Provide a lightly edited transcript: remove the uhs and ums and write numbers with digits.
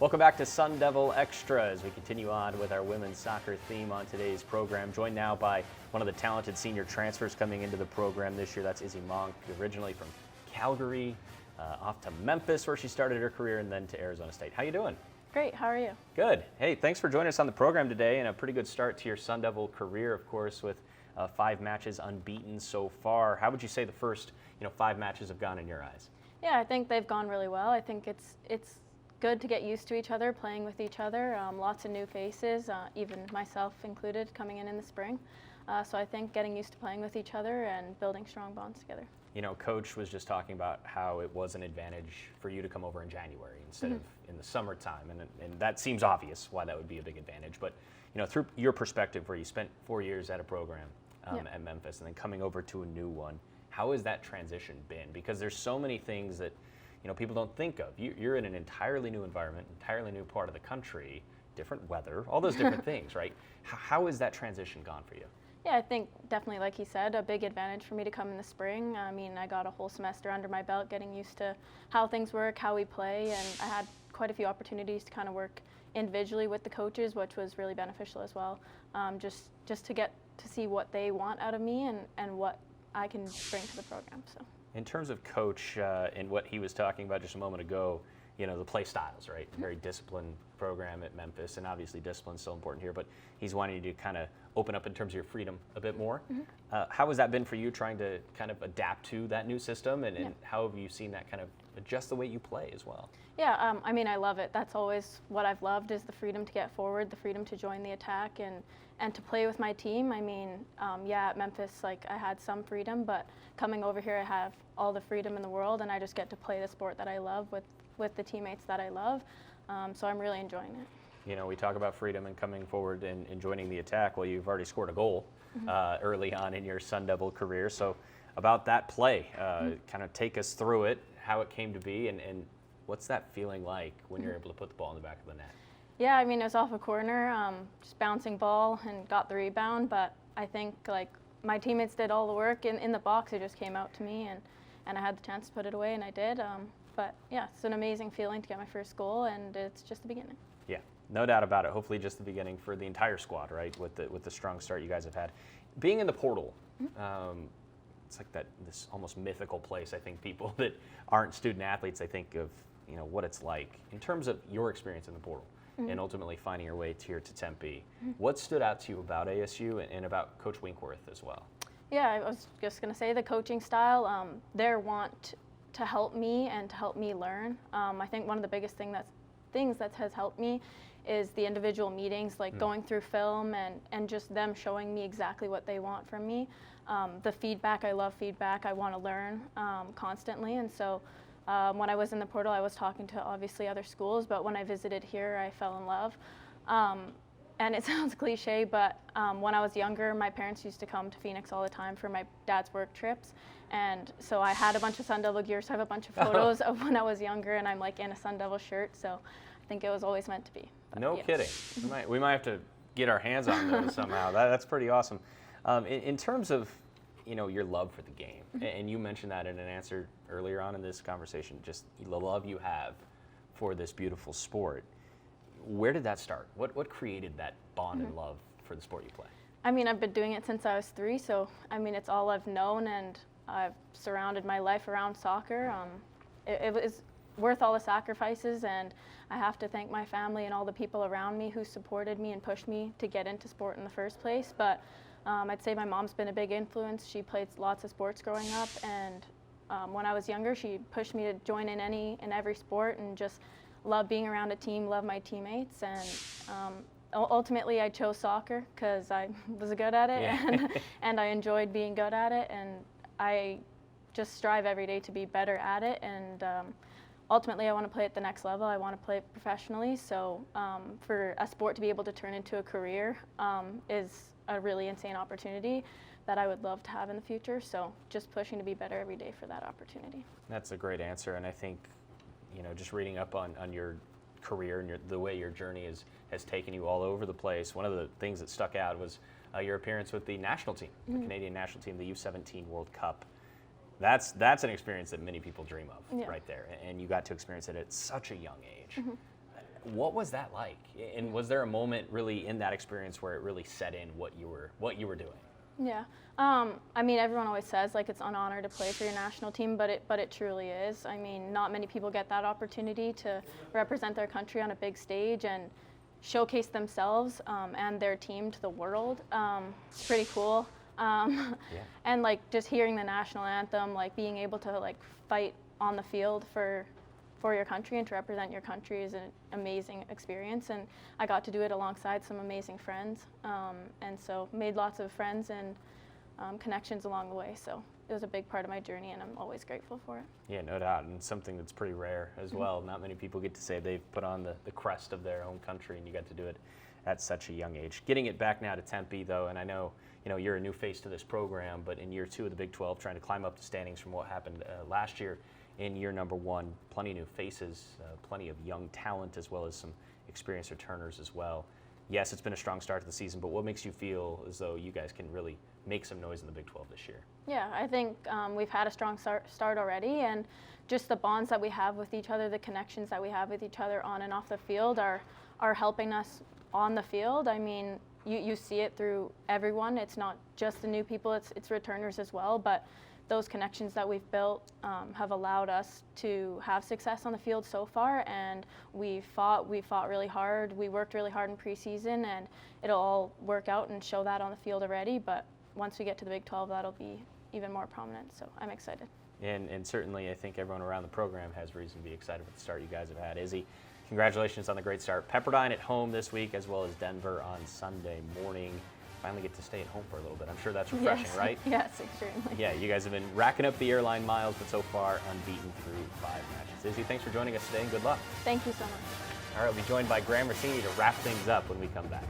Welcome back to Sun Devil Extra as we continue on with our women's soccer theme on today's program. Joined now by one of the talented senior transfers coming into the program this year. That's Izzy Monck, originally from Calgary, off to Memphis where she started her career, and then to Arizona State. How you doing? Great, how are you? Good. Hey, thanks for joining us on the program today, and a pretty good start to your Sun Devil career, of course, with 5 matches unbeaten so far. How would you say the first 5 matches have gone in your eyes? Yeah, I think they've gone really well. I think it's good to get used to each other, playing with each other. Lots of new faces, even myself included, coming in the spring. So I think getting used to playing with each other and building strong bonds together. You know, Coach was just talking about how it was an advantage for you to come over in January instead of in the summertime, and that seems obvious why that would be a big advantage. But through your perspective, where you spent 4 years at a program at Memphis and then coming over to a new one, how has that transition been? Because there's so many things that people don't think of. You're in an entirely new environment, entirely new part of the country, different weather, all those different things, right? How has that transition gone for you? Yeah, I think definitely, like he said, a big advantage for me to come in the spring. I mean, I got a whole semester under my belt getting used to how things work, how we play, and I had quite a few opportunities to kind of work individually with the coaches, which was really beneficial as well. Just to get to see what they want out of me and what I can bring to the program. So. In terms of Coach and what he was talking about just a moment ago, the play styles, right? Very disciplined program at Memphis, and obviously discipline's so important here, but he's wanting you to kind of open up in terms of your freedom a bit more. How has that been for you, trying to kind of adapt to that new system, and how have you seen that kind of adjust the way you play as well? Yeah, I mean, I love it. That's always what I've loved, is the freedom to get forward, the freedom to join the attack, and to play with my team. I mean, at Memphis, I had some freedom, but coming over here, I have all the freedom in the world, and I just get to play the sport that I love with the teammates that I love. So I'm really enjoying it. We talk about freedom and coming forward and joining the attack. Well, you've already scored a goal early on in your Sun Devil career. So about that play, kind of take us through it, how it came to be, and what's that feeling like when you're able to put the ball in the back of the net? Yeah, I mean, it was off a corner, just bouncing ball and got the rebound, but I think my teammates did all the work in the box. It just came out to me, and I had the chance to put it away, and I did. But yeah, it's an amazing feeling to get my first goal, and it's just the beginning. Yeah, no doubt about it. Hopefully just the beginning for the entire squad, right, with the strong start you guys have had. Being in the portal, it's like this almost mythical place. I think people that aren't student athletes, I think of what it's like. In terms of your experience in the portal and ultimately finding your way here to Tempe, what stood out to you about ASU and about Coach Winkworth as well? Yeah, I was just going to say the coaching style, their want to help me and to help me learn. I think one of the biggest things that has helped me is the individual meetings, going through film and just them showing me exactly what they want from me. The feedback, I love feedback. I want to learn constantly, and so when I was in the portal, I was talking to obviously other schools, but when I visited here, I fell in love. And it sounds cliche, but when I was younger, my parents used to come to Phoenix all the time for my dad's work trips. And so I had a bunch of Sun Devil gear, so I have a bunch of photos of when I was younger, and I'm in a Sun Devil shirt, so I think it was always meant to be. But, no kidding. We might have to get our hands on those somehow. That's pretty awesome. In terms of your love for the game, and you mentioned that in an answer earlier on in this conversation, just the love you have for this beautiful sport. Where did that start? What created that bond and love for the sport you play? I mean, I've been doing it since I was 3, so I mean, it's all I've known, and I've surrounded my life around soccer. It was worth all the sacrifices, and I have to thank my family and all the people around me who supported me and pushed me to get into sport in the first place. But I'd say my mom's been a big influence. She played lots of sports growing up, and when I was younger, she pushed me to join in any and every sport, and just love being around a team, love my teammates, and ultimately I chose soccer because I was good at it, and I enjoyed being good at it, and I just strive every day to be better at it, and ultimately I want to play at the next level. I want to play professionally, so for a sport to be able to turn into a career is a really insane opportunity that I would love to have in the future, so just pushing to be better every day for that opportunity. That's a great answer, and I think just reading up on your career and the way your journey has taken you all over the place, one of the things that stuck out was your appearance with the national team, the Canadian National Team, the U17 World Cup. That's an experience that many people dream of right there, and you got to experience it at such a young age. What was that like? And was there a moment really in that experience where it really set in what you were doing? Yeah. I mean, everyone always says like it's an honor to play for your national team, but it truly is. I mean, not many people get that opportunity to represent their country on a big stage and showcase themselves and their team to the world. It's pretty cool. Yeah. And like just hearing the national anthem, like being able to like fight on the field for your country and to represent your country is an amazing experience. And I got to do it alongside some amazing friends, and so made lots of friends and connections along the way. So it was a big part of my journey, and I'm always grateful for it. Yeah, no doubt, and something that's pretty rare as well. Not many people get to say they've put on the crest of their own country, and you got to do it at such a young age. Getting it back now to Tempe, though, and I know you're a new face to this program, but in year 2 of the Big 12, trying to climb up the standings from what happened last year. In year number 1, plenty of new faces, plenty of young talent, as well as some experienced returners as well. Yes, it's been a strong start to the season, but what makes you feel as though you guys can really make some noise in the Big 12 this year? Yeah, I think we've had a strong start already, and just the bonds that we have with each other, the connections that we have with each other on and off the field are helping us on the field. I mean, you see it through everyone. It's not just the new people, it's returners as well, but those connections that we've built have allowed us to have success on the field so far, and we fought really hard. We worked really hard in preseason, and it'll all work out and show that on the field already, but once we get to the Big 12, that'll be even more prominent, so I'm excited. And certainly I think everyone around the program has reason to be excited for the start you guys have had. Izzy, congratulations on the great start. Pepperdine at home this week, as well as Denver on Sunday morning. Finally get to stay at home for a little bit. I'm sure that's refreshing, Yes. right? Yes, extremely. Yeah, you guys have been racking up the airline miles, but so far unbeaten through 5 matches. Izzy, thanks for joining us today, and good luck. Thank you so much. All right, we'll be joined by Graham Rossini to wrap things up when we come back.